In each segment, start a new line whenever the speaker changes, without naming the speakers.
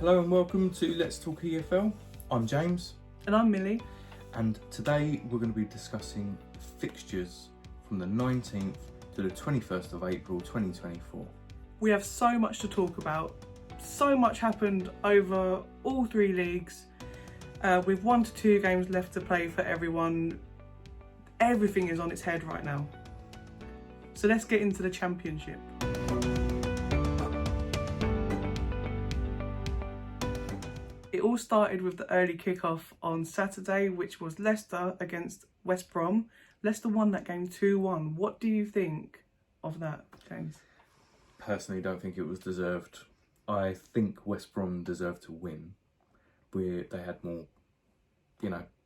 Hello and welcome to Let's Talk EFL. I'm James.
And I'm Millie.
And today we're going to be discussing fixtures from the 19th to the 21st of April 2024.
We have so much to talk about. So much happened over all three leagues. With 1 to 2 games left to play for everyone. Everything is on its head right now. So let's get into the Championship. It all started with the early kickoff on Saturday, which was Leicester against West Brom. Leicester won that game 2-1. What do you think of that, James?
Personally, don't think it was deserved. I think West Brom deserved to win. They had more,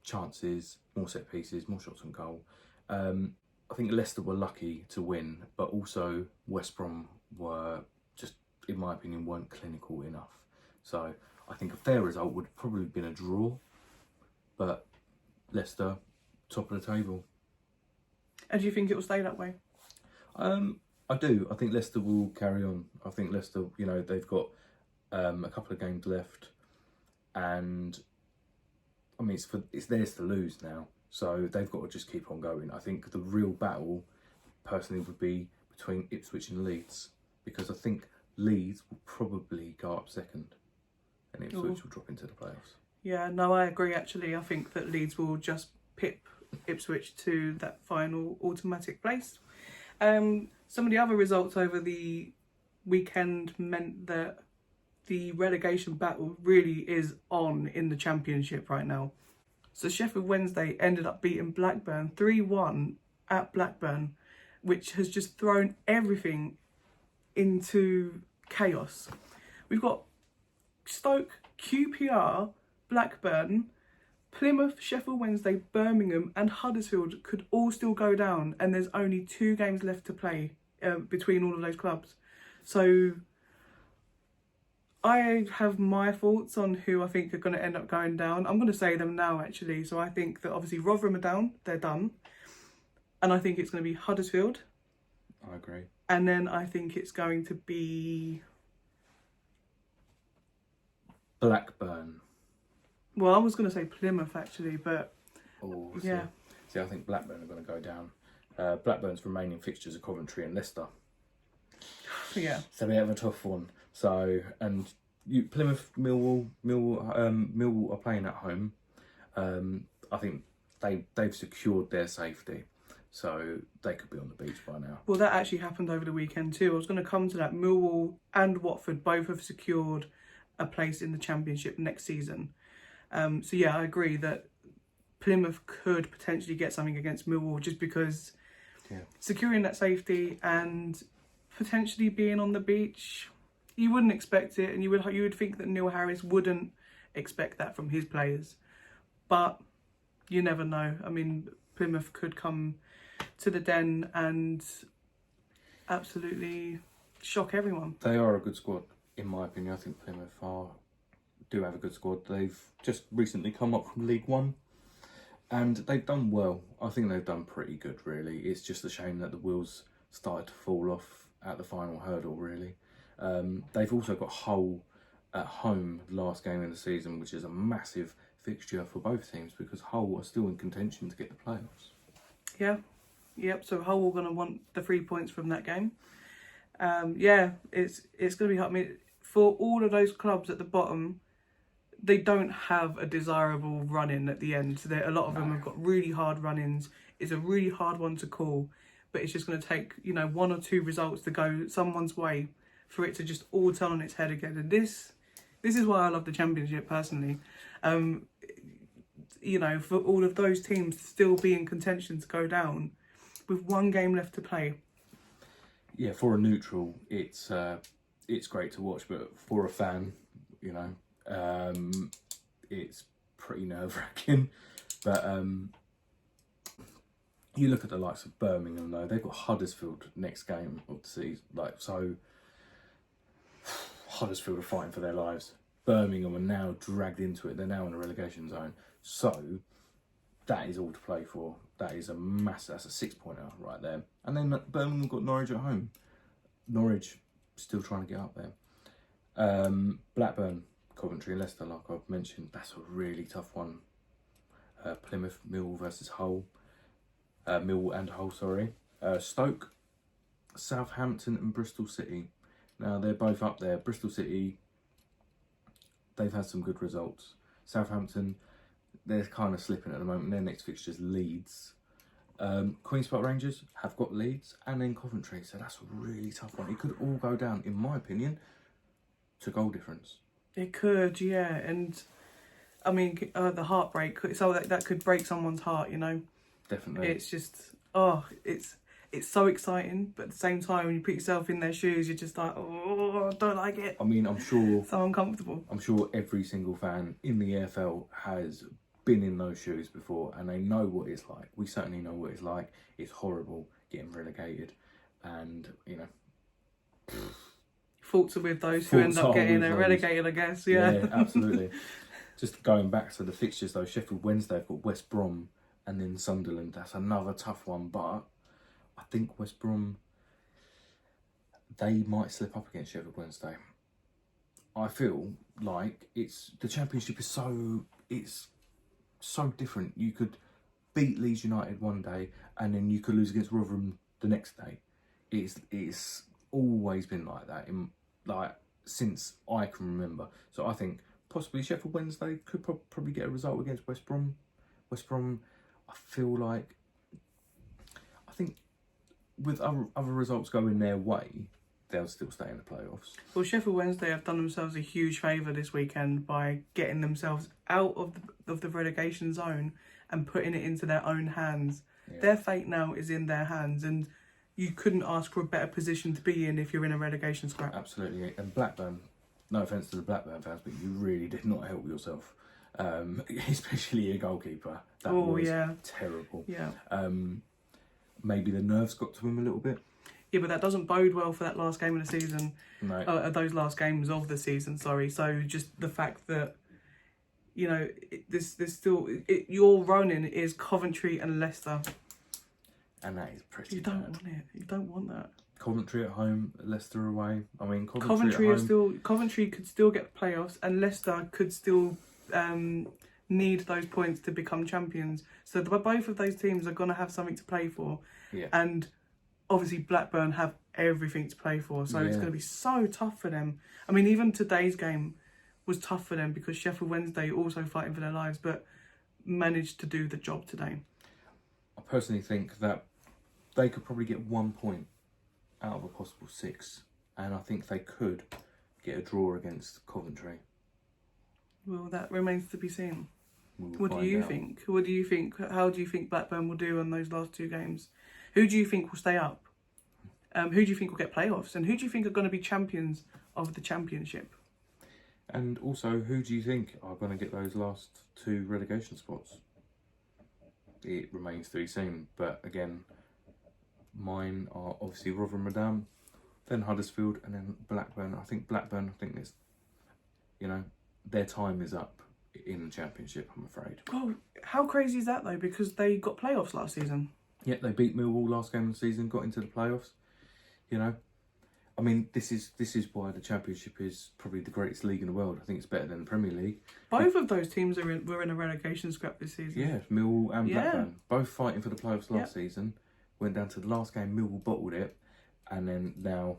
chances, more set pieces, more shots on goal. I think Leicester were lucky to win, but also West Brom were just, in my opinion, weren't clinical enough. So I think a fair result would have probably been a draw, but Leicester, top of the table.
And do you think it will stay that way?
I do. I think Leicester will carry on. I think Leicester, they've got a couple of games left, and I mean it's theirs to lose now. So they've got to just keep on going. I think the real battle, personally, would be between Ipswich and Leeds, because I think Leeds will probably go up second, and Ipswich will drop into the playoffs.
Yeah, no, I agree actually. I think that Leeds will just pip Ipswich to that final automatic place. Some of the other results over the weekend meant that the relegation battle really is on in the Championship right now. So Sheffield Wednesday ended up beating Blackburn 3-1 at Blackburn, which has just thrown everything into chaos. We've got Stoke, QPR, Blackburn, Plymouth, Sheffield Wednesday, Birmingham and Huddersfield could all still go down, and there's only 2 games left to play between all of those clubs. So I have my thoughts on who I think are going to end up going down. I'm going to say them now actually. So I think that obviously Rotherham are down, they're done. And I think it's going to be Huddersfield.
I agree.
And then I think it's going to be
Blackburn.
Well, I was going to say Plymouth actually, but
yeah. See, I think Blackburn are going to go down. Blackburn's remaining fixtures are Coventry and Leicester.
Yeah.
So we have a tough one. So, and Plymouth, Millwall are playing at home. I think they've secured their safety, so they could be on the beach by now.
Well, that actually happened over the weekend too. I was going to come to that. Millwall and Watford both have secured a place in the Championship next season. So yeah, I agree that Plymouth could potentially get something against Millwall just because securing that safety and potentially being on the beach, you wouldn't expect it, and you would think that Neil Harris wouldn't expect that from his players, but you never know. I mean, Plymouth could come to the Den and absolutely shock everyone.
They are a good squad, in my opinion. I think Plymouth do have a good squad. They've just recently come up from League One, and they've done well. I think they've done pretty good, really. It's just a shame that the wheels started to fall off at the final hurdle, really. They've also got Hull at home last game in the season, which is a massive fixture for both teams because Hull are still in contention to get the playoffs.
Yeah, yep. So Hull are going to want the 3 points from that game. It's going to be hard. I mean, for all of those clubs at the bottom, they don't have a desirable run-in at the end. So a lot of them have got really hard run-ins. It's a really hard one to call, but it's just going to take 1 or 2 results to go someone's way for it to just all turn on its head again. And this is why I love the Championship personally. For all of those teams to still be in contention to go down with 1 game left to play.
Yeah, for a neutral, it's great to watch, but for a fan, it's pretty nerve-wracking. But you look at the likes of Birmingham, though, they've got Huddersfield next game of the season. Huddersfield are fighting for their lives. Birmingham are now dragged into it. They're now in a relegation zone. So that is all to play for. That is that's a 6-pointer right there. And then Birmingham got Norwich at home. Norwich still trying to get up there. Blackburn Coventry and Leicester, like I've mentioned, that's a really tough one. Plymouth, Mill versus Hull. Mill and Hull, sorry. Stoke, Southampton and Bristol City. Now, they're both up there. Bristol City, they've had some good results. Southampton, they're kind of slipping at the moment. Their next fixture's Leeds. Queen's Park Rangers have got Leeds and then Coventry, so that's a really tough one. It could all go down, in my opinion, to goal difference.
It could, yeah, and I mean the heartbreak. So that could break someone's heart, you know.
Definitely.
It's just it's so exciting, but at the same time, when you put yourself in their shoes, you're just like, oh, I don't like it.
I mean, I'm sure
so uncomfortable.
I'm sure every single fan in the EFL has been in those shoes before, and they know what it's like. We certainly know what it's like. It's horrible getting relegated, and you know,
faults are with those who end up getting relegated, I guess. Yeah,
absolutely. Just going back to the fixtures though, Sheffield Wednesday have got West Brom and then Sunderland. That's another tough one, but I think West Brom, they might slip up against Sheffield Wednesday. I feel like the Championship is so different. You could beat Leeds United one day and then you could lose against Rotherham the next day. It's always been like that since I can remember. So I think possibly Sheffield Wednesday could probably get a result against West Brom. West Brom, I think with other results going their way, they'll still stay in the playoffs.
Well, Sheffield Wednesday have done themselves a huge favour this weekend by getting themselves out of the relegation zone and putting it into their own hands. Yeah. Their fate now is in their hands, and you couldn't ask for a better position to be in if you're in a relegation scrap.
Absolutely. And Blackburn, no offence to the Blackburn fans, but you really did not help yourself, especially your goalkeeper. That was terrible.
Yeah.
Maybe the nerves got to him a little bit.
Yeah, but that doesn't bode well for that last game of the season.
No.
Those last games of the season, sorry. So just the fact that, you know, your running is Coventry and Leicester.
And that is pretty
You don't want it. You don't want that.
Coventry at home, Leicester away. I mean,
Coventry could still get playoffs, and Leicester could still need those points to become champions. So both of those teams are going to have something to play for.
Yeah.
And obviously Blackburn have everything to play for, so it's going to be so tough for them. I mean, even today's game was tough for them because Sheffield Wednesday also fighting for their lives, but managed to do the job today.
I personally think that they could probably get 1 point out of a possible 6, and I think they could get a draw against Coventry.
Well, that remains to be seen.
What do you
think? What do you think? How do you think Blackburn will do on those last 2 games? Who do you think will stay up? Who do you think will get playoffs? And who do you think are going to be champions of the Championship?
And also, who do you think are going to get those last 2 relegation spots? It remains to be seen. But again, mine are obviously Rotherham, then Huddersfield, and then Blackburn. I think this, their time is up in the Championship, I'm afraid.
Oh, how crazy is that though? Because they got playoffs last season.
Yeah, they beat Millwall last game of the season, got into the playoffs. I mean, this is why the Championship is probably the greatest league in the world. I think it's better than the Premier League.
Both of those teams were in a relegation scrap this season.
Yeah, Millwall and Blackburn, both fighting for the playoffs last season. Went down to the last game, Millwall bottled it, and then now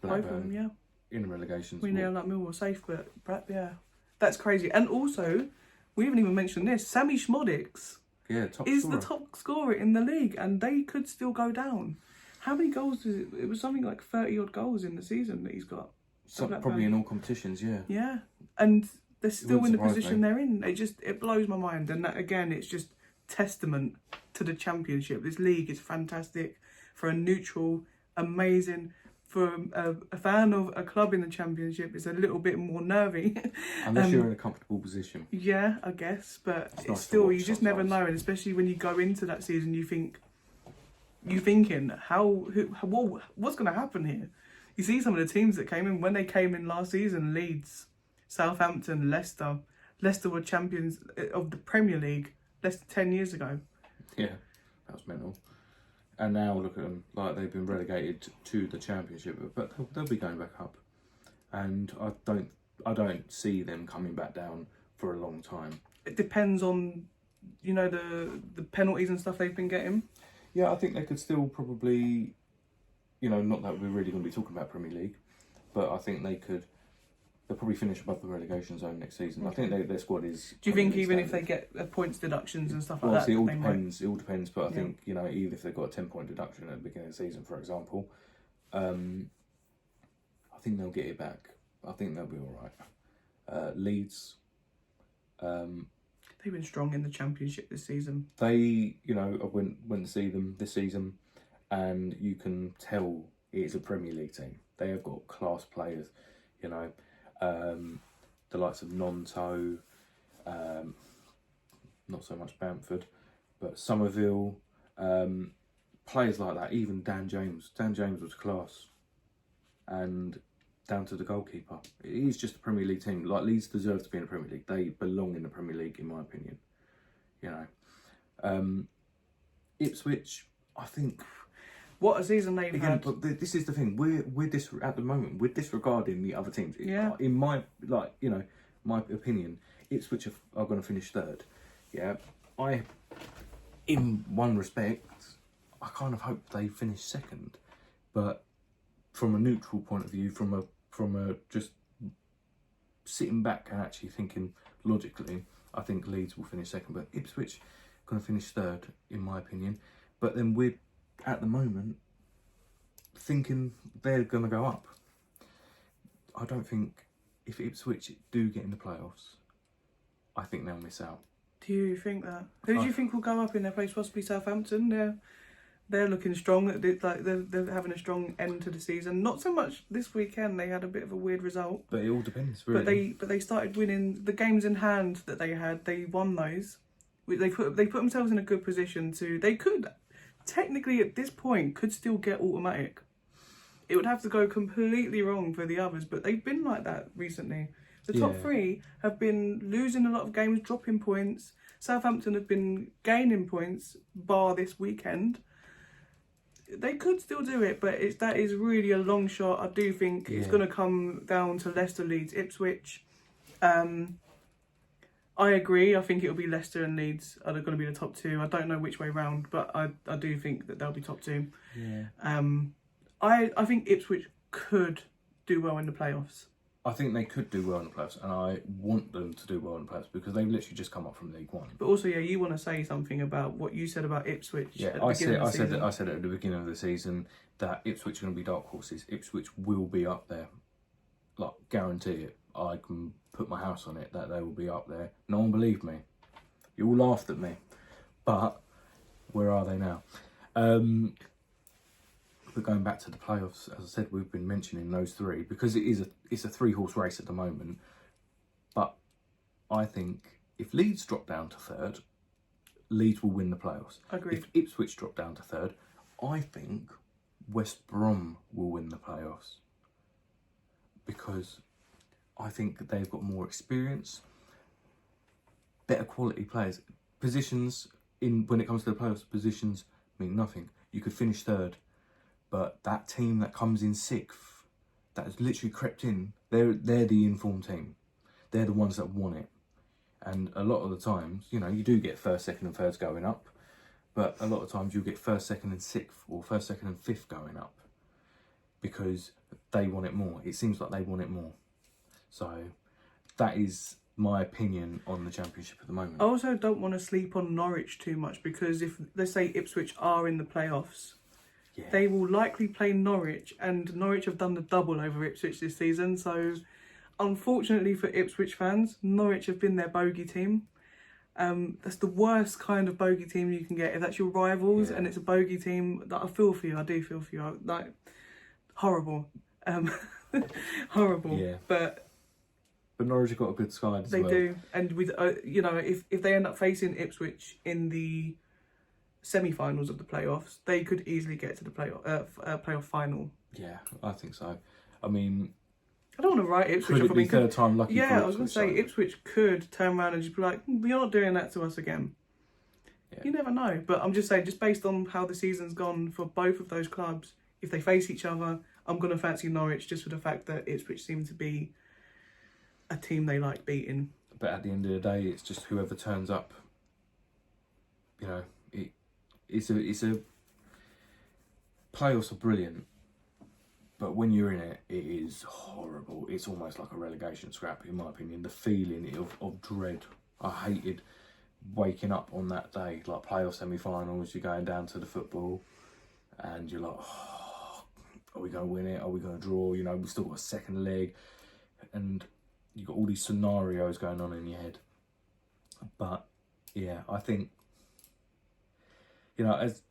Blackburn
both of them,
in relegation.
We know like Millwall safe, but that's crazy. And also, we haven't even mentioned this. Sammy Schmodix is the top scorer in the league, and they could still go down. How many goals was it? It was something like 30 odd goals in the season that he's got.
Probably in all competitions, yeah.
Yeah, and they're still in the position they're in. It blows my mind, and that again, it's just testament to the Championship. This league is fantastic for a neutral, amazing. For a fan of a club in the Championship, it's a little bit more nervy.
Unless you're in a comfortable position.
Yeah, I guess, but it's
nice
still, you just never know, and especially when you go into that season, you're thinking, what's going to happen here? You see some of the teams that came in, when they came in last season, Leeds, Southampton, Leicester. Leicester were champions of the Premier League less than 10 years ago.
Yeah, that was mental. And now look at them, like they've been relegated to the Championship, but they'll be going back up. And I don't I don't see them coming back down for a long time.
It depends on, you know, the penalties and stuff they've been getting.
Yeah, I think they could still probably, you know, not that we're really going to be talking about Premier League, but I think they'll probably finish above the relegation zone next season.
Okay.
I think their squad is...
Do you think even if they get points deductions and stuff like that?
It all depends, but I think, you know, even if they've got a 10-point deduction at the beginning of the season, for example, I think they'll get it back. I think they'll be all right. Leeds...
they've been strong in the Championship this season.
They, you know, I went to see them this season, and you can tell it's a Premier League team. They have got class players, you know, the likes of Nonto, not so much Bamford, but Somerville, players like that. Even Dan James. Dan James was class, and down to the goalkeeper. It is just a Premier League team. Like, Leeds deserve to be in the Premier League. They belong in the Premier League, in my opinion. You know, Ipswich, I think.
What a season they've had.
But this is the thing. At the moment we're disregarding the other teams.
Yeah.
In my my opinion, Ipswich are going to finish third. Yeah. In one respect, I kind of hope they finish second, but from a neutral point of view, from a just sitting back and actually thinking logically, I think Leeds will finish second, but Ipswich are going to finish third, in my opinion. But then we're, at the moment, thinking they're going to go up. I don't think, if Ipswich do get in the playoffs, I think they'll miss out.
Do you think that? Who do you think will go up in their place? Possibly Southampton. They're looking strong. They're having a strong end to the season. Not so much this weekend. They had a bit of a weird result.
But it all depends, really.
But they started winning the games in hand that they had. They won those. They put themselves in a good position to. They could technically at this point could still get automatic. It would have to go completely wrong for the others, but they've been like that recently. The top three have been losing a lot of games, dropping points. Southampton have been gaining points, bar this weekend. They could still do it, but that is really a long shot. I do think it's going to come down to Leicester, Leeds, Ipswich. I agree. I think it'll be Leicester and Leeds are going to be the top two. I don't know which way round, but I do think that they'll be top two.
Yeah.
I think Ipswich could do well in the playoffs.
I think they could do well in the playoffs, and I want them to do well in the playoffs because they've literally just come up from League One.
But also, you want to say something about what you said about Ipswich.
Yeah, I said at the beginning of the season that Ipswich are going to be dark horses. Ipswich will be up there, like, guarantee it. I can put my house on it that they will be up there. No one believed me. You all laughed at me, but where are they now? But going back to the playoffs, as I said, we've been mentioning those three because it's a 3-horse race at the moment. But I think if Leeds drop down to third, Leeds will win the playoffs.
Agreed.
If Ipswich drop down to third, I think West Brom will win the playoffs because I think they've got more experience, better quality players. Positions when it comes to the playoffs, positions mean nothing. You could finish third. But that team that comes in 6th, that has literally crept in, they're the informed team. They're the ones that want it. And a lot of the times, you know, you do get 1st, 2nd and 3rds going up. But a lot of times you'll get 1st, 2nd and 6th or 1st, 2nd and 5th going up. Because they want it more. It seems like they want it more. So that is my opinion on the Championship at the moment.
I also don't want to sleep on Norwich too much because if, let's say, Ipswich are in the playoffs, they will likely play Norwich, and Norwich have done the double over Ipswich this season. So, unfortunately for Ipswich fans, Norwich have been their bogey team. That's the worst kind of bogey team you can get. If that's your rivals and it's a bogey team, that I feel for you. I do feel for you. Like, horrible, horrible.
Yeah.
But
Norwich have got a good side as well.
They do, and with if they end up facing Ipswich in the semi-finals of the playoffs, they could easily get to the playoff final.
Yeah, I think so. I mean,
I don't want to write Ipswich
could
off.
it be third time lucky?
Yeah,
for
I was going to say Ipswich could turn around and just be like, "You're not doing that to us again." Yeah. You never know, but I'm just saying, just based on how the season's gone for both of those clubs, if they face each other, I'm going to fancy Norwich just for the fact that Ipswich seem to be a team they like beating.
But at the end of the day, it's just whoever turns up. You know, it's a playoffs are brilliant, but when you're in it, it is horrible. It's almost like a relegation scrap, in my opinion. The feeling of dread. I hated waking up on that day, like playoff semi-finals. You're going down to the football, and you're like, oh, are we going to win it? Are we going to draw? You know, we've still got a second leg, and you've got all these scenarios going on in your head. But yeah, I think, you know, as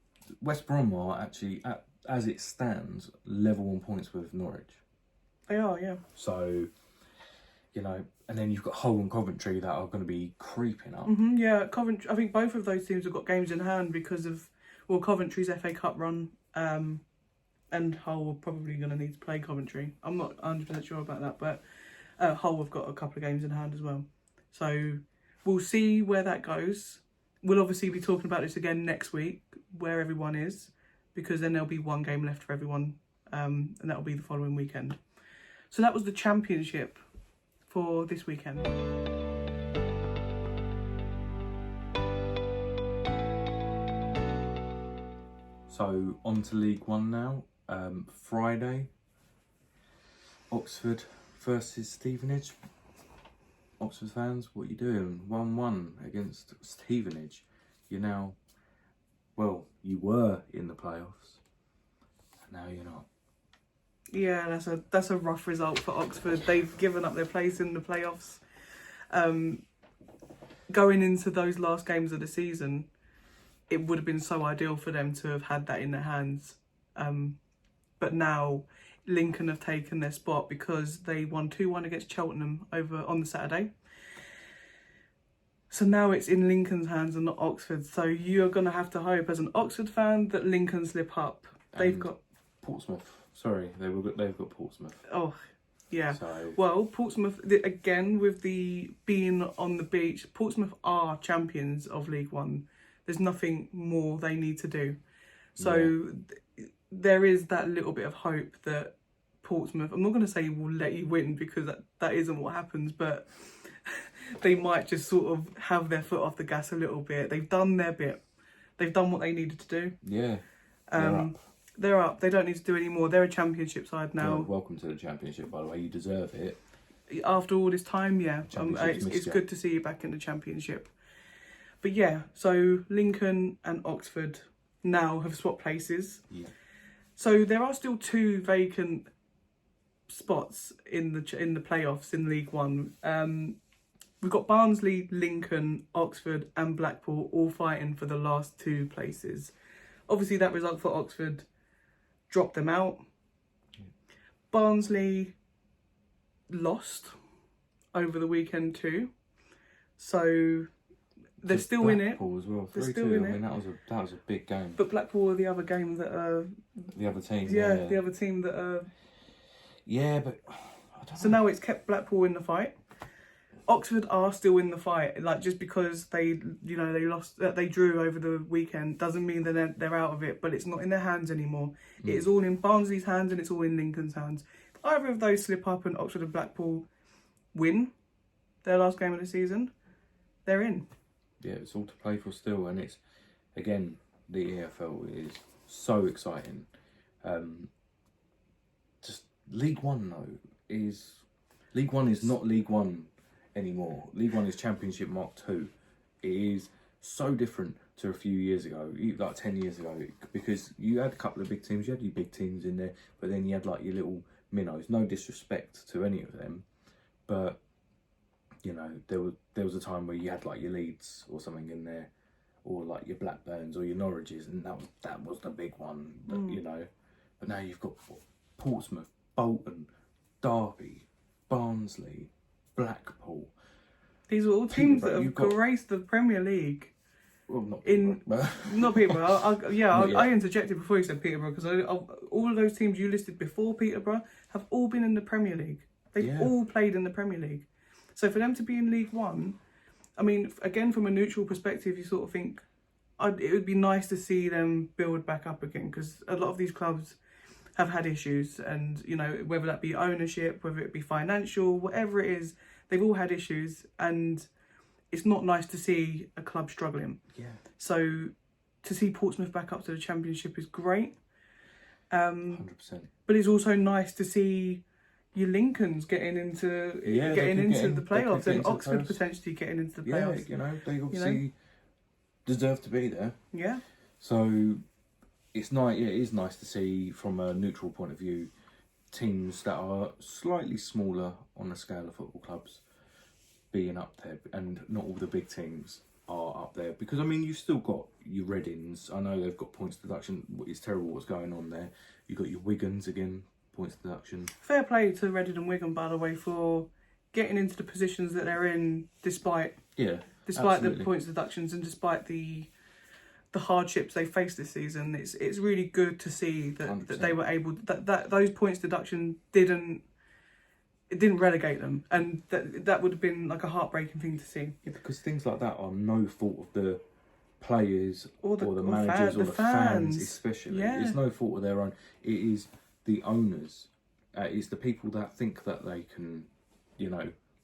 West Brom are actually, as it stands, level on points with Norwich.
They are, yeah.
So, you know, and then you've got Hull and Coventry that are going to be creeping up.
Yeah, Coventry. I think both of those teams have got games in hand because of, well, Coventry's FA Cup run, and Hull are probably going to need to play Coventry. I'm not 100% sure about that, but Hull have got a couple of games in hand as well. So we'll see where that goes. We'll obviously be talking about this again next week, where everyone is, because then there'll be one game left for everyone, and that'll be the following weekend. So that was the Championship for this weekend.
So on to League One now. Friday, Oxford versus Stevenage. Oxford fans, what are you doing? 1-1 against Stevenage. You're now, well, you were in the playoffs, and now you're not.
Yeah, that's a rough result for Oxford. They've given up their place in the playoffs. Going into those last games of the season, it would have been so ideal for them to have had that in their hands. But now Lincoln have taken their spot because they won 2-1 against Cheltenham over on the Saturday. So now it's in Lincoln's hands and not Oxford. So you're going to have to hope as an Oxford fan that Lincoln slip up. They've got
Portsmouth. Sorry, they've got Portsmouth.
Oh, yeah.
So,
well, Portsmouth, again, with the being on the beach, Portsmouth are champions of League One. There's nothing more they need to do. So there is that little bit of hope that Portsmouth, I'm not going to say will let you win because that isn't what happens, but they might just sort of have their foot off the gas a little bit. They've done their bit. They've done what they needed to do.
Yeah.
They're up. They don't need to do any more. They're a championship side now.
Yeah, welcome to the championship, by the way. You deserve it.
After all this time, yeah. It's good to see you back in the championship. But yeah, so Lincoln and Oxford now have swapped places.
Yeah.
So there are still 2 vacant spots in the playoffs in League One. We've got Barnsley, Lincoln, Oxford and Blackpool all fighting for the last 2 places. Obviously that result for Oxford dropped them out. Yeah. Barnsley lost over the weekend too. So they're still in it.
Blackpool as well.
They're still in it.
I mean, that was a big game.
But Blackpool are the other game that are...
The other team.
Yeah, the other team that are...
Yeah, but... I don't
so
know.
now it's kept Blackpool in the fight. Oxford are still in the fight. Like, just because they lost, they drew over the weekend doesn't mean that they're out of it. But it's not in their hands anymore. It is all in Barnsley's hands and it's all in Lincoln's hands. If either of those slip up and Oxford and Blackpool win their last game of the season, they're in. Yeah,
it's all to play for still, and it's, again, the EFL is so exciting. Just League One though is not League One anymore. League One is Championship Mark II. It is so different to a few years ago, like 10 years ago, because you had a couple of big teams. You had your big teams in there, but then you had like your little minnows. No disrespect to any of them, but you know, there was a time where you had like your Leeds or something in there, or like your Blackburns or your Norwiches, and that was the big one, you know. But now you've got Portsmouth, Bolton, Derby, Barnsley, Blackpool.
These are all teams that have graced the Premier League.
Well, not Peterborough.
Not Peterborough. I interjected before you said Peterborough because all of those teams you listed before Peterborough have all been in the Premier League. They've all played in the Premier League. So for them to be in League One, I mean, again, from a neutral perspective, you sort of think it would be nice to see them build back up again, because a lot of these clubs have had issues, and you know, whether that be ownership, whether it be financial, whatever it is, they've all had issues, and it's not nice to see a club struggling.
Yeah.
So to see Portsmouth back up to the Championship is great.
100%.
But it's also nice to see your Lincolns getting into the playoffs, and Oxford potentially getting into the playoffs.
Yeah, they obviously deserve to be there.
Yeah.
So it's nice. Yeah, it is nice to see from a neutral point of view teams that are slightly smaller on the scale of football clubs being up there, and not all the big teams are up there. Because I mean, you've still got your Readings. I know they've got points deduction. It's terrible what's going on there. You've got your Wigans again, points deduction.
Fair play to Reading and Wigan, by the way, for getting into the positions that they're in, despite
absolutely.
the points deductions and despite the hardships they faced this season. It's really good to see that they were able that those points deduction didn't relegate them, and that would have been like a heartbreaking thing to see.
Yeah, because things like that are no fault of the players or the managers or the fans especially.
Yeah.
It's no fault of their own. It is the owners. It's the people that think that they can,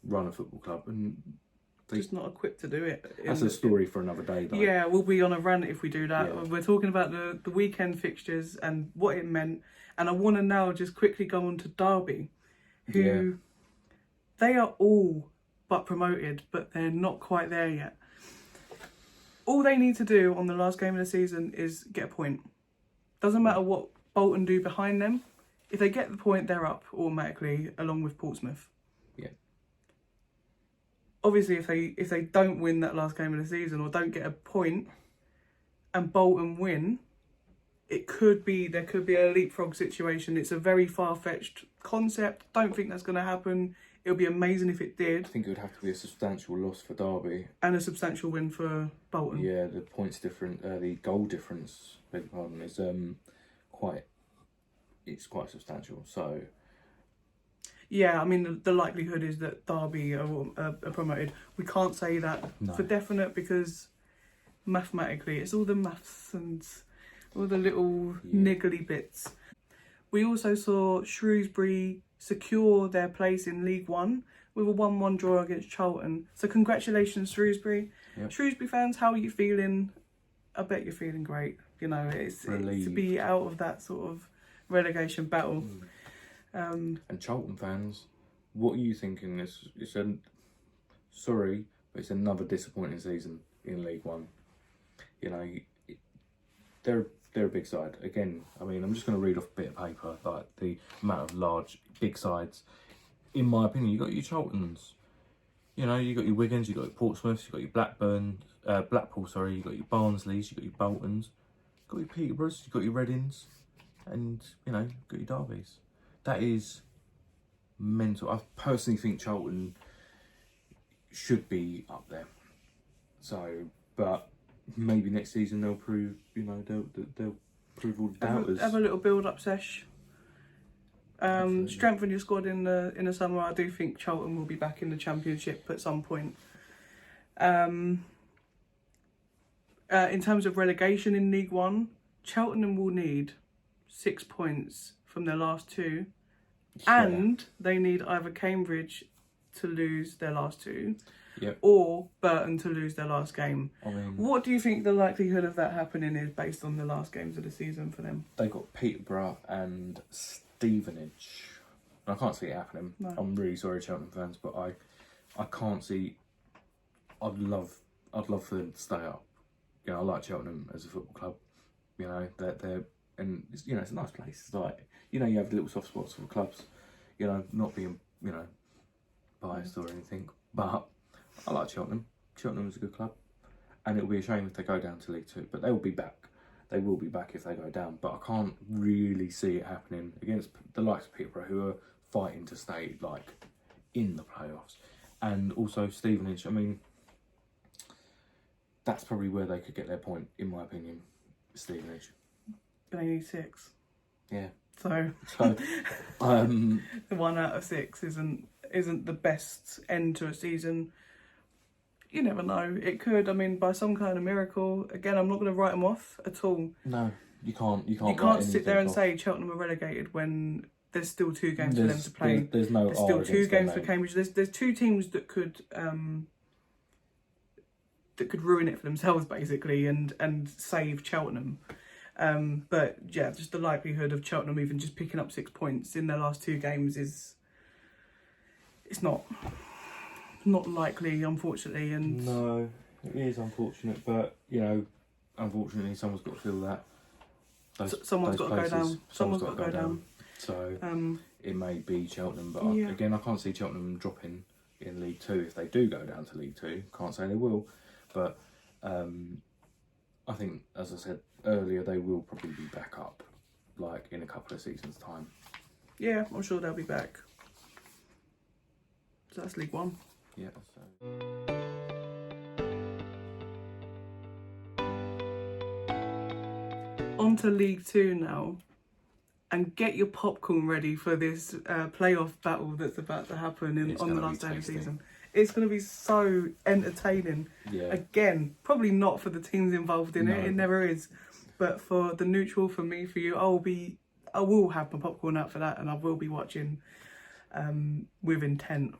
run a football club, and
just not equipped to do it.
That's a story for another day, though.
Yeah, we'll be on a rant if we do that.
Yeah.
We're talking about the weekend fixtures and what it meant, and I want to now just quickly go on to Derby, who they are all but promoted, but they're not quite there yet. All they need to do on the last game of the season is get a point. Doesn't matter what Bolton do behind them. If they get the point, they're up automatically, along with Portsmouth.
Yeah.
Obviously, if they don't win that last game of the season or don't get a point, and Bolton win, there could be a leapfrog situation. It's a very far-fetched concept. Don't think that's going to happen. It would be amazing if it did.
I think it would have to be a substantial loss for Derby.
And a substantial win for Bolton.
Yeah, the points different, the goal difference, beg your pardon, is quite substantial. So
yeah, I mean the likelihood is that Derby are promoted. We can't say that for definite, because mathematically it's all the maths and all the little niggly bits. We also saw Shrewsbury secure their place in League One with a 1-1 draw against Charlton. So congratulations, Shrewsbury.
Yep.
Shrewsbury fans, how are you feeling? I bet you're feeling great. It's to be out of that sort of relegation battle.
And Charlton fans, what are you thinking? Sorry, but it's another disappointing season in League One. They're a big side. Again, I mean, I'm just going to read off a bit of paper, like the amount of big sides. In my opinion, you got your Charltons. You got your Wigans, you got your Portsmouth, you got your Blackpool, you got your Barnsleys, you got your Boltons, you got your Peterboroughs, you got your Readings, and you got your Derbys. That is mental. I personally think Charlton should be up there. So, but maybe next season they'll prove, they'll prove all the doubters.
Have a little build-up sesh. Strengthen your squad in the summer. I do think Charlton will be back in the Championship at some point. In terms of relegation in League One, Cheltenham will need 6 points from their last two, and they need either Cambridge to lose their last two, or Burton to lose their last game.
I mean,
what do you think the likelihood of that happening is based on the last games of the season for them?
They've got Peterborough and Stevenage. I can't see it happening. No. I'm really sorry, Cheltenham fans, but I can't see. I'd love for them to stay up. I like Cheltenham as a football club. They're and it's a nice place. It's like you have little soft spots for clubs. Not being biased or anything, but I like Cheltenham. Cheltenham is a good club, and it'll be a shame if they go down to League Two. But they'll be back. They will be back if they go down. But I can't really see it happening against the likes of Peterborough, who are fighting to stay in the playoffs, and also Stevenage. I mean, that's probably where they could get their point, in my opinion. Stevenage.
They need 6.
Yeah.
So the 1 out of 6 isn't the best end to a season. You never know. It could. I mean, by some kind of miracle. Again, I'm not going to write them off at all.
No, you can't. You
can't sit there and say Cheltenham are relegated when there's still 2 games for them to play.
There's no
There's still
R
2
against their
games for
name.
Cambridge. There's 2 teams that could ruin it for themselves basically and save Cheltenham. But yeah, just the likelihood of Cheltenham even just picking up 6 points in their last 2 games it's not likely, unfortunately. And
no, it is unfortunate, but you know, unfortunately, someone's got to feel that.
Someone's got to go down.
Someone's got to go down. So it may be Cheltenham, but again, I can't see Cheltenham dropping in League Two if they do go down to League Two. Can't say they will, but I think, as I said earlier, they will probably be back up, like in a couple of seasons' time.
Yeah, I'm sure they'll be back. So that's League One.
Yeah. So.
On to League Two now, and get your popcorn ready for this playoff battle that's about to happen on the last day of the season. It's going to be so entertaining.
Yeah.
Again, probably not for the teams involved in it.
No.
It never is. But for the neutral, for me, for you, I will have my popcorn out for that, and I will be watching with intent,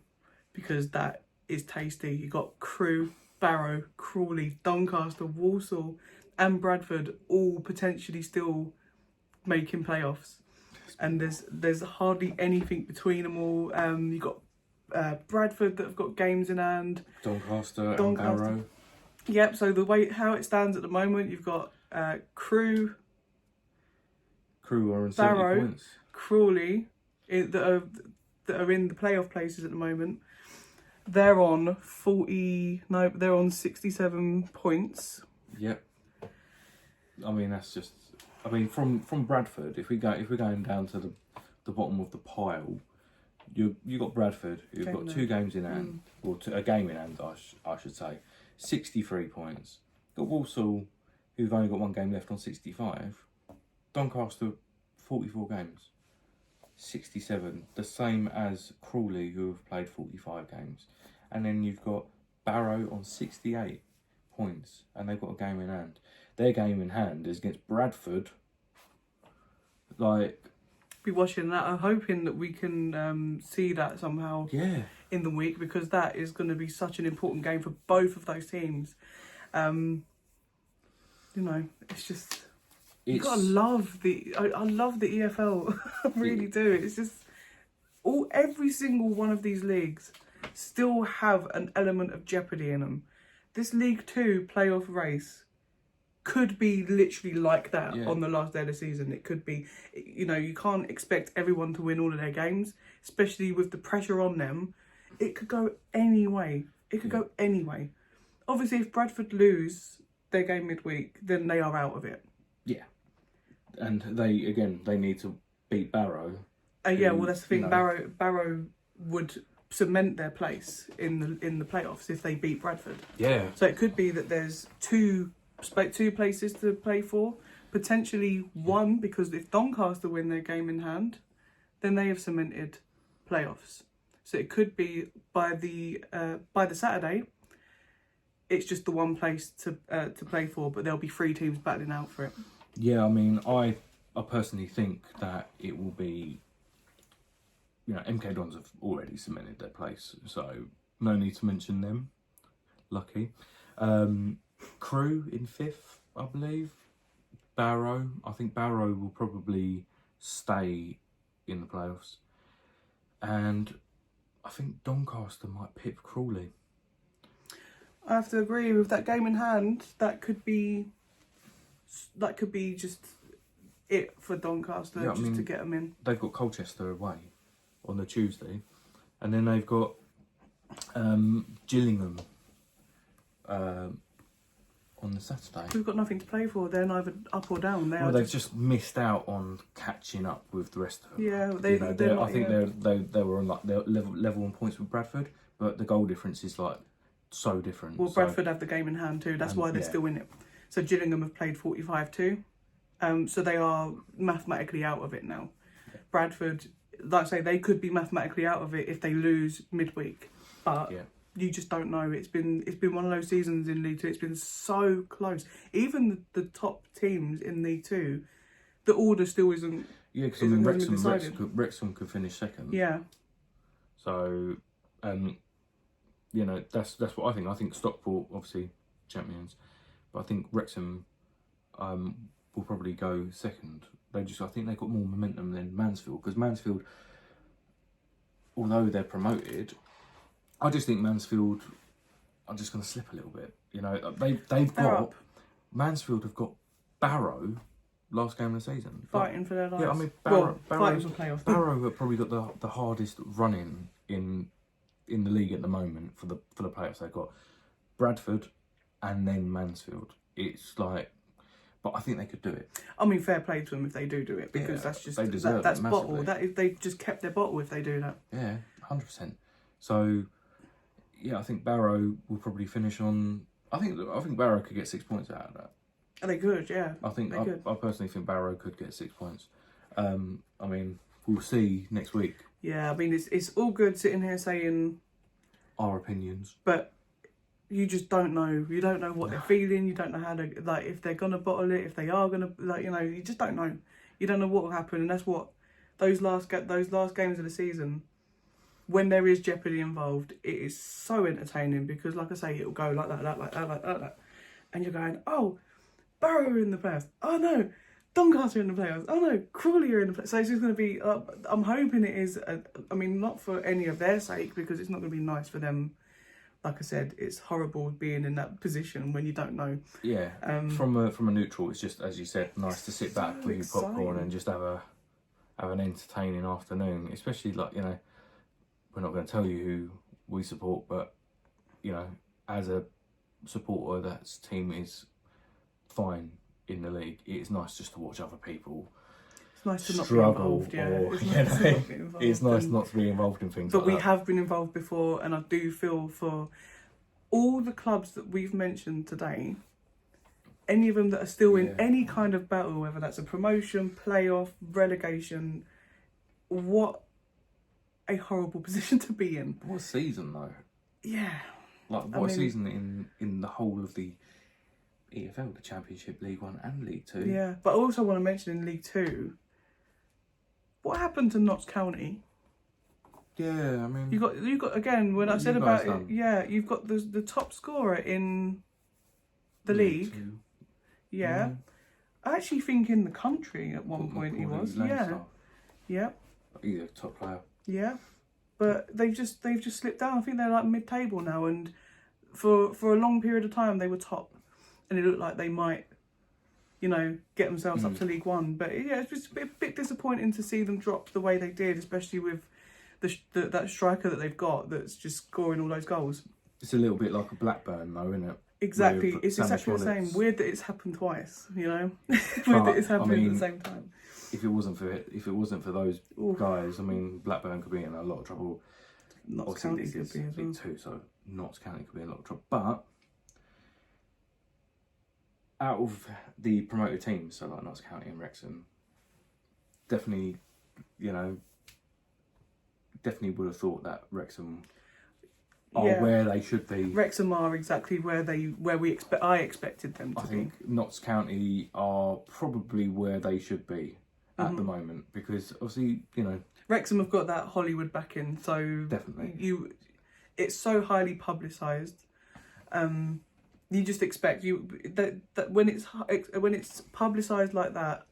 because that is tasty. You got Crewe, Barrow, Crawley, Doncaster, Walsall, and Bradford all potentially still making playoffs, and there's hardly anything between them all. You got Bradford that have got games in hand.
Doncaster and Barrow.
Yep. So the way how it stands at the moment, you've got Crewe
are on 70
Barrow,
points.
Crawley that are in the playoff places at the moment. They're on 67 points.
Yep. I mean, that's just. I mean, from Bradford, if we're going down to the bottom of the pile, you got Bradford, who've got 2 games in hand, or a game in hand, I should say, 63 points. Got Walsall, who've only got 1 game left, on 65. Doncaster, 44 games, 67, the same as Crawley, who have played 45 games, and then you've got Barrow on 68 points, and they've got a game in hand. Their game in hand is against Bradford. Like,
Be watching that. I'm hoping that we can see that somehow in the week, because that is going to be such an important game for both of those teams. You know, it's just you gotta love the. I love the EFL. I really do. It's just every single one of these leagues still have an element of jeopardy in them. This League Two playoff race could be literally like that on the last day of the season. It could be, you know, you can't expect everyone to win all of their games, especially with the pressure on them. It could go any way. Go any way. Obviously, if Bradford lose their game midweek, then they are out of it. Yeah.
And they need to beat Barrow.
Well, that's the thing. You know, Barrow would cement their place in the playoffs if they beat Bradford. Yeah. So it could be that there's two places to play for, potentially 1, because if Doncaster win their game in hand, then they have cemented playoffs. So it could be by the Saturday, it's just the 1 place to play for, but there'll be 3 teams battling out for it.
Yeah, I mean, I personally think that it will be, you know, MK Dons have already cemented their place, so no need to mention them. Lucky. Crewe in 5th, I believe. Barrow. I think Barrow will probably stay in the playoffs. And I think Doncaster might pip Crawley.
I have to agree with that game in hand. That could be just it for Doncaster, to get them in.
They've got Colchester away on the Tuesday, and then they've got Gillingham on the Saturday.
We've got nothing to play for. They're neither up or down.
They've just missed out on catching up with the rest of them.
Yeah,
I think they were on like they're level on points with Bradford, but the goal difference is like so different.
Well, Bradford have the game in hand too. That's why they're still in it. So Gillingham have played 45 too. So they are mathematically out of it now. Yeah. Bradford, like I say, they could be mathematically out of it if they lose midweek, but you just don't know. It's been one of those seasons in League Two. It's been so close. Even the top teams in League Two, the order still isn't.
Yeah, because I mean,
hasn't been decided.
Wrexham could finish second.
Yeah.
So, you know, that's what I think. I think Stockport, obviously, champions. But I think Wrexham will probably go second. I think they've got more momentum than Mansfield. Because Mansfield, although they're promoted, I just think Mansfield are just going to slip a little bit. You know, they've got...
Up.
Mansfield have got Barrow last game of the season.
Fighting for their lives.
Yeah, I mean,
fighting for playoffs.
Barrow have probably got the hardest running in the league at the moment for the playoffs. They've got Bradford and then Mansfield. It's like, but I think they could do it.
I mean, fair play to them if they do it, because that's just that's bottle. They've just kept their bottle if they do that.
Yeah, 100%. So, yeah, I think Barrow will probably finish on. I think Barrow could get 6 points out of that.
They could, yeah.
I personally think Barrow could get 6 points. I mean, we'll see next week.
Yeah, I mean, it's all good sitting here saying
our opinions,
but you just don't know. You don't know what they're feeling. You don't know how to, like, if they're gonna bottle it, if they are gonna, like, you know, you just don't know. You don't know what will happen, and that's what those last games of the season, when there is jeopardy involved, it is so entertaining because, like I say, it'll go like that, and you're going, oh, Barrow are in the playoffs. Oh no, Doncaster are in the playoffs. Oh no, Crawley are in the playoffs. So it's just going to be. I'm hoping it is. I mean, not for any of their sake, because it's not going to be nice for them. Like I said, it's horrible being in that position when you don't know.
Yeah. From a neutral, it's just, as you said, nice to sit back with your popcorn and just have an entertaining afternoon. Especially, like, you know, we're not going to tell you who we support, but, you know, as a supporter, that team is fine in the league. It's nice just to watch other people.
It's nice to
struggle,
not be involved, yeah.
Or,
it's nice to not be involved.
It's nice not to be involved in things.
But
like
we
that.
have been involved before, and I do feel for all the clubs that we've mentioned today, any of them that are still in any kind of battle, whether that's a promotion, playoff, relegation, what a horrible position to be in.
What a season, though.
Yeah.
Like, what a season in the whole of the EFL, the Championship, League 1 and League 2.
Yeah, but I also want to mention in League 2, what happened to Notts County?
Yeah, I mean...
You got again, when I said about it, yeah, you've got the top scorer in the league. Yeah. I actually think in the country at one point he was. Yeah. Yeah.
He's a top player.
Yeah. But they've just slipped down. I think they're like mid-table now, and for a long period of time they were top. And it looked like they might, you know, get themselves up to League 1. But yeah, it's just a bit disappointing to see them drop the way they did, especially with that striker that they've got that's just scoring all those goals.
It's a little bit like a Blackburn, though, isn't it?
Exactly. It's exactly the same. Weird that it's happened twice, you know? Weird that it's happening at the same time.
If it wasn't for those guys, I mean, Blackburn could be in a lot of trouble.
Notts County could be as well.
League 2, so Notts County could be in a lot of trouble. But out of the promoted teams, so like Notts County and Wrexham, definitely would have thought that Wrexham are where they should be.
Wrexham are exactly where I expected them to be. I think
Notts County are probably where they should be at the moment, because obviously, you know,
Wrexham have got that Hollywood backing, so
definitely
it's so highly publicised. You just expect that when it's publicised like that,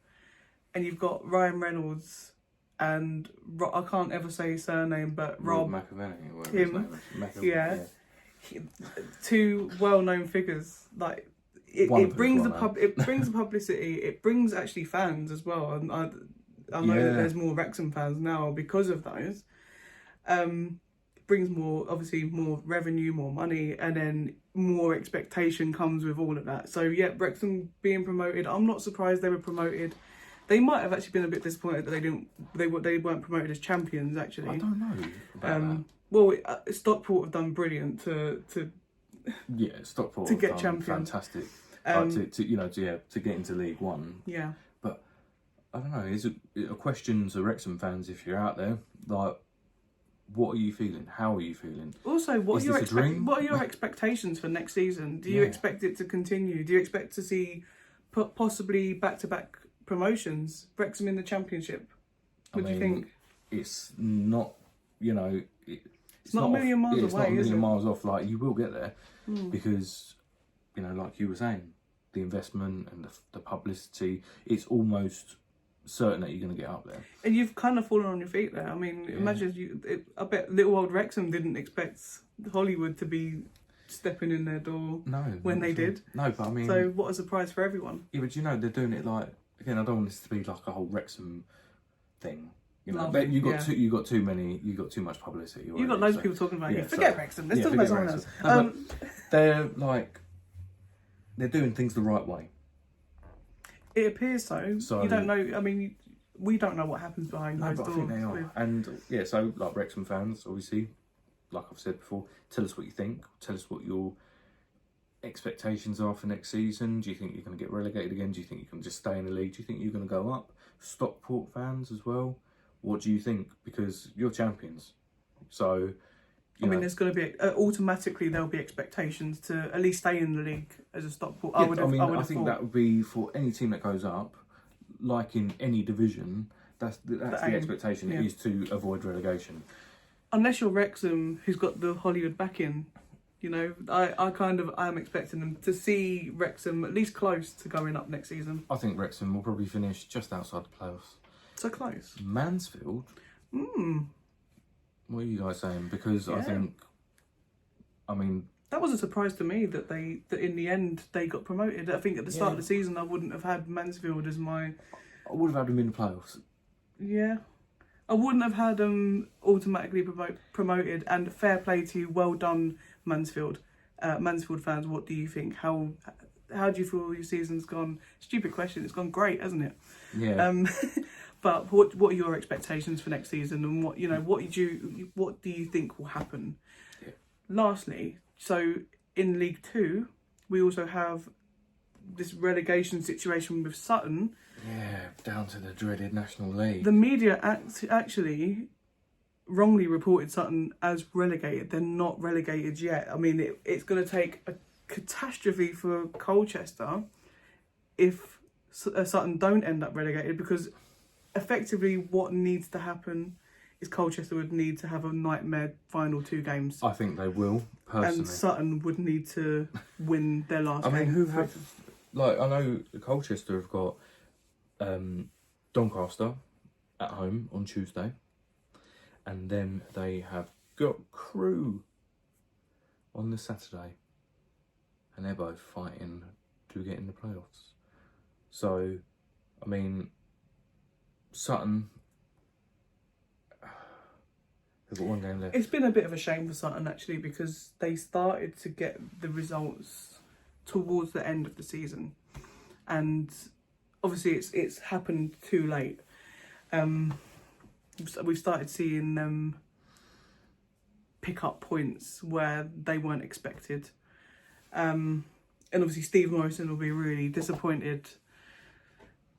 and you've got Ryan Reynolds and I can't ever say his surname, but Rob
McAvenny,
two well-known figures. Like it brings the publicity. It brings actually fans as well. And I know that there's more Wrexham fans now because of those. Brings more revenue, more money, and then more expectation comes with all of that. So yeah, Wrexham being promoted, I'm not surprised they were promoted. They might have actually been a bit disappointed that they weren't promoted as champions. Actually,
I don't know about that.
Well, Stockport have done brilliant to
Stockport
to
have
get
done
champions.
Fantastic. To get into League 1.
Yeah.
But I don't know. Is it a question to Wrexham fans, if you're out there, like, what are you feeling? How are you feeling?
Also, what are your expectations for next season? Do you expect it to continue? Do you expect to see possibly back-to-back promotions. Wrexham in the Championship. What do you think?
It's not,
It's not a million miles away,
it's not a
is
million
it?
miles off. Like, you will get there because, like you were saying, the investment and the publicity, it's almost certain that you're going to get up there.
And you've kind of fallen on your feet there. I mean, imagine I bet little old Wrexham didn't expect Hollywood to be stepping in their door when they did.
No, but I mean...
So what a surprise for everyone.
Yeah, but they're doing it like... Again, I don't want this to be like a whole Wrexham thing.
Nothing,
you got too much publicity.
You've got loads of people talking about you. Forget Wrexham. Let's talk about someone else.
No, they're they're doing things the right way.
It appears so. You don't know. I mean, we don't know what happens behind those doors.
I think they are. And so like Wrexham fans, obviously, like I've said before, tell us what you think. Tell us what your expectations are for next season. Do you think you're going to get relegated again? Do you think you can just stay in the league? Do you think you're going to go up? Stockport fans as well. What do you think? Because you're champions. So,
I mean, there's going to be automatically there'll be expectations to at least stay in the league as a Stockport.
I think that would be for any team that goes up, like in any division. That's the expectation is to avoid relegation.
Unless you're Wrexham, who's got the Hollywood backing, I am expecting them to see Wrexham at least close to going up next season.
I think Wrexham will probably finish just outside the playoffs.
So close.
Mansfield. What are you guys saying? Because I mean,
that was a surprise to me that in the end they got promoted. I think at the start of the season I wouldn't have had Mansfield as my.
I would have had them in the playoffs.
Yeah, I wouldn't have had them automatically promoted. And fair play to you, well done, Mansfield. Mansfield fans, what do you think? How do you feel your season's gone? Stupid question. It's gone great, hasn't it?
Yeah.
But what are your expectations for next season, and what do you think will happen? Yeah. Lastly, so in League 2, we also have this relegation situation with Sutton.
Yeah, down to the dreaded National League.
The media actually wrongly reported Sutton as relegated. They're not relegated yet. I mean, it's going to take a catastrophe for Colchester if Sutton don't end up relegated, because effectively what needs to happen is Colchester would need to have a nightmare final 2 games.
I think they will, personally.
And Sutton would need to win their last game.
I mean, who have... I know Colchester have got Doncaster at home on Tuesday. And then they have got Crewe on the Saturday. And they're both fighting to get in the playoffs. So, I mean... Sutton, they've got 1 game left.
It's been a bit of a shame for Sutton, actually, because they started to get the results towards the end of the season. And obviously it's happened too late. We've started seeing them pick up points where they weren't expected. And obviously Steve Morrison will be really disappointed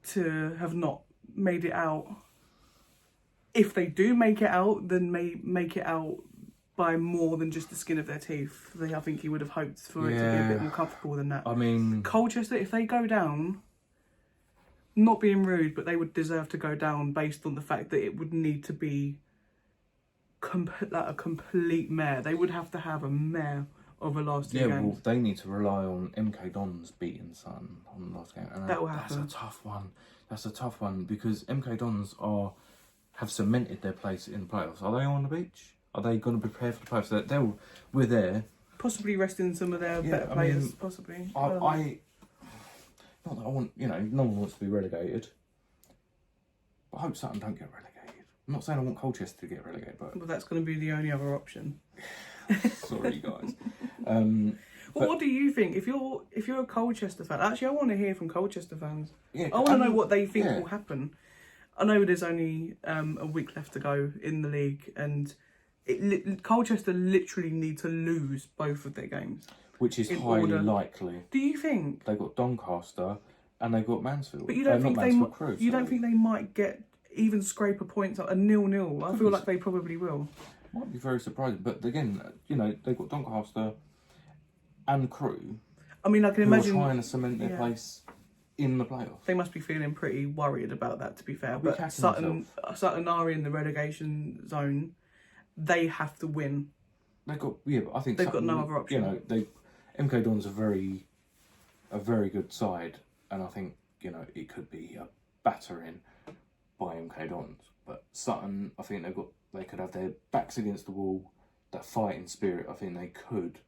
to have not made it out. If they do make it out, then make it out by more than just the skin of their teeth. I think he would have hoped for it to be a bit more comfortable than that.
I mean,
Colchester, if they go down, not being rude, but they would deserve to go down based on the fact that it would need to be a complete mare. They would have to have a mare of a last 2 games.
Yeah, well, they need to rely on MK Dons beating Sutton on the last game. And
that will happen.
That's a tough one. That's a tough one because MK Dons have cemented their place in the playoffs. Are they on the beach? Are they going to prepare for the playoffs? We're there.
Possibly resting some of their better players. Possibly.
Not that I want. No one wants to be relegated. But I hope Sutton don't get relegated. I'm not saying I want Colchester to get relegated, but
that's going to be the only other option.
Sorry, guys.
What do you think? If you're a Colchester fan, actually, I want to hear from Colchester fans.
Yeah,
I want to know what they think will happen. I know there's only a week left to go in the league, and Colchester literally need to lose both of their games,
which is highly likely.
Do you think
they've got Doncaster and they've got Mansfield?
But you don't think don't think they might get even scrape a point, like a 0-0? I feel like they probably will.
Might be very surprising, but again, they've got Doncaster and Crewe.
I mean, I can imagine
trying to cement their place in the playoffs.
They must be feeling pretty worried about that, to be fair.
Be
But
catching
Sutton are in the relegation zone. They have to win.
They've got, yeah, but I think
They've
Sutton,
got no other option.
You know, MK Dons a very good side, and I think, you know, it could be a battering by MK Dons. But Sutton, I think they could have their backs against the wall, that fighting spirit. I think they could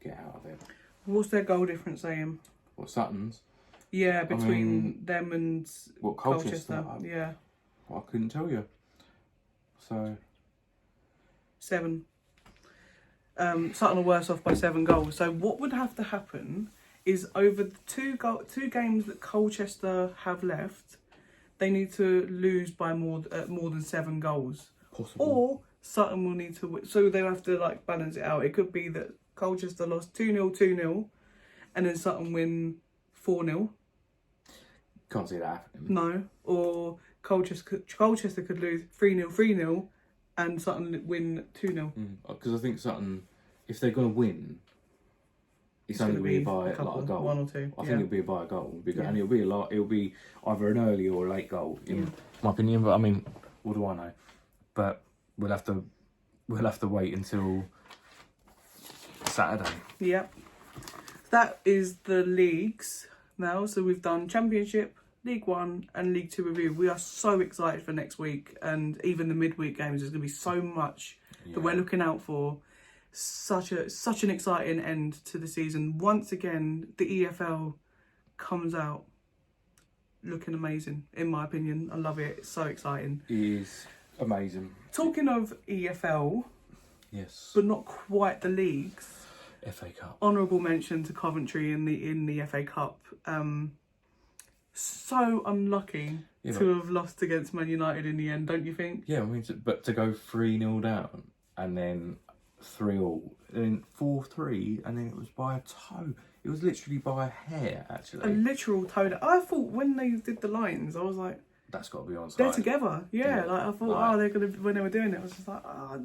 get out of it.
What's their goal difference, Ian?
What, Sutton's?
Yeah, between them and
what, Colchester?
Yeah.
Well, I couldn't tell you. So
7. Sutton are worse off by 7 goals. So what would have to happen is over the two games that Colchester have left, they need to lose by more than 7 goals.
Possible.
Or Sutton will need to win. So they'll have to like balance it out. It could be that Colchester lost 2-0, 2-0, and then Sutton win 4-0.
Can't see that happening.
No. Or Colchester could lose 3-0, 3-0, and Sutton win 2-0.
Because I think Sutton, if they're going to win, it's only going to be by a goal.
1 or 2.
I think it'll be by a goal, and it'll be either an early or a late goal, in my opinion. But I mean, what do I know? But we'll have to wait until Saturday.
Yep. That is the leagues now. So we've done Championship, League 1 and League 2 review. We are so excited for next week, and even the midweek games. There's going to be so much that we're looking out for. Such an exciting end to the season. Once again, the EFL comes out looking amazing, in my opinion. I love it. It's so exciting.
It is amazing.
Talking of EFL,
yes,
but not quite the leagues.
FA Cup.
Honourable mention to Coventry in the FA Cup. So unlucky to have lost against Man United in the end, don't you think?
Yeah, I mean, but to go 3-0 down and then 3-all, and then 4-3, and then it was by a toe. It was literally by a hair, actually.
A literal toe. I thought when they did the lines, I was like,
that's got to be onside.
they're together. Yeah, like I thought, they're gonna. When they were doing it, I was just like,
I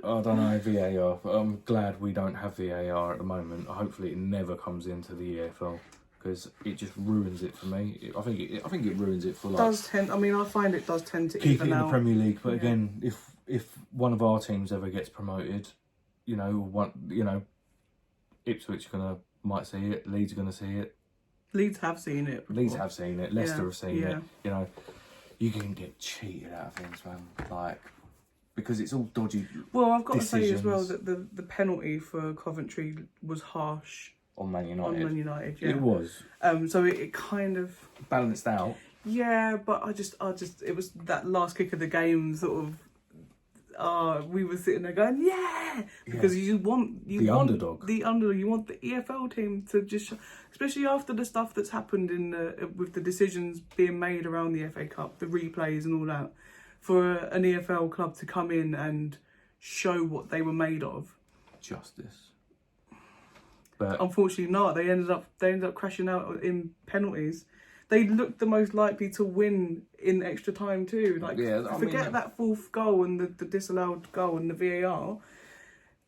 don't know, VAR, but I'm glad we don't have VAR at the moment. Hopefully it never comes into the EFL, because it just ruins it for me. I think it ruins it for, like...
I find it does tend to
keep it
even
in
out.
the Premier League, but again, if one of our teams ever gets promoted, Ipswich might see it, Leeds are gonna see it.
Leeds have seen it.
Leeds have seen it. Leicester have seen
yeah.
it. You know, you can get cheated out of things, man. Like, because it's all dodgy.
Well, I've got
decisions.
to say as well that the penalty for Coventry was harsh
On Man United.
Yeah.
It was.
So it kind of
balanced out.
Yeah, but I just it was that last kick of the game sort of. We were sitting there going, yeah, because you want the
underdog.
You want the EFL team to just, especially after the stuff that's happened with the decisions being made around the FA Cup, the replays and all that, for an EFL club to come in and show what they were made of.
Justice. But
unfortunately not. They ended up crashing out in penalties. They looked the most likely to win in extra time too. Like, forget that fourth goal and the disallowed goal and the VAR.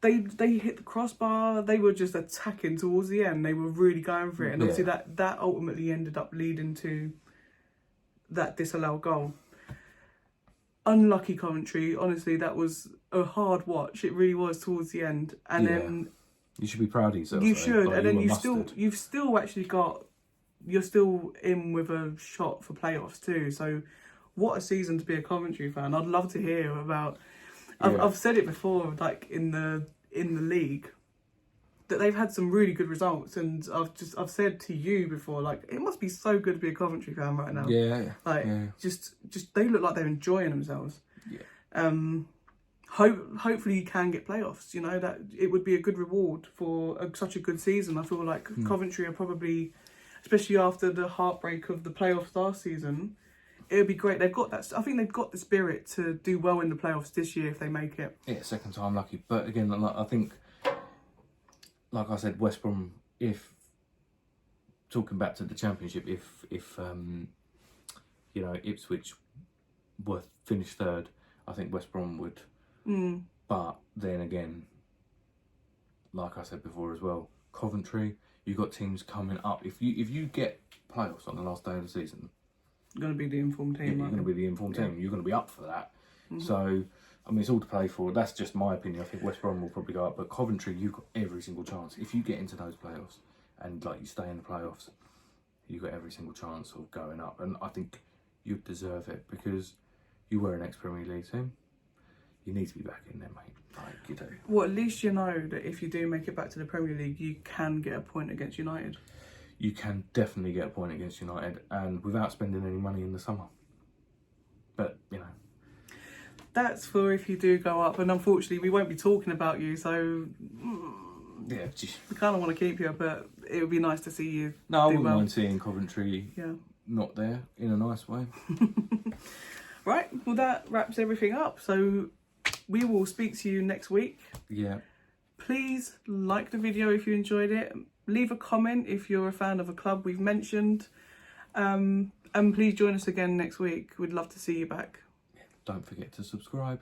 They hit the crossbar. They were just attacking towards the end. They were really going for it, and obviously that ultimately ended up leading to that disallowed goal. Unlucky Coventry. Honestly, that was a hard watch. It really was towards the end, and then
you should be proud of yourself.
You should, and then you've still actually got. You're still in with a shot for playoffs too. So, what a season to be a Coventry fan. I'd love to hear about. I've said it before, like in the league, that they've had some really good results, and I've said to you before, like, it must be so good to be a Coventry fan right now. Just they look like they're enjoying themselves. Hopefully you can get playoffs. You know, that it would be a good reward for such a good season. I feel like Coventry are probably. Especially after the heartbreak of the playoffs last season, it would be great. They've got that. I think they've got the spirit to do well in the playoffs this year if they make it. Yeah,
second time lucky. But again, I think, like I said, West Brom. If talking back to the Championship, if Ipswich were finished third, I think West Brom would. But then again, like I said before as well, Coventry. You've got teams coming up. If you get playoffs on the last day of the season,
You're going to be the informed team.
you're going to be the informed team. You're going to be up for that. So, I mean, it's all to play for. That's just my opinion. I think West Brom will probably go up, but Coventry, you've got every single chance. If you get into those playoffs and like you stay in the playoffs, you've got every single chance of going up. And I think you deserve it because you were an ex-Premier League team. You need to be back in there, mate. Like you do.
Well, at least you know that if you do make it back to the Premier League, you can get a point against United.
You can definitely get a point against United, and without spending any money in the summer. But, you know.
That's for if you do go up, and unfortunately we won't be talking about you, so
Yeah.
we kind of want to keep you, but it would be nice to see you.
No, I
do
wouldn't
well.
mind seeing Coventry not there in a nice way.
Right, well that wraps everything up. So we will speak to you next week.
Yeah.
Please like the video if you enjoyed it. Leave a comment if you're a fan of a club we've mentioned. And please join us again next week. We'd love to see you back.
Don't forget to subscribe.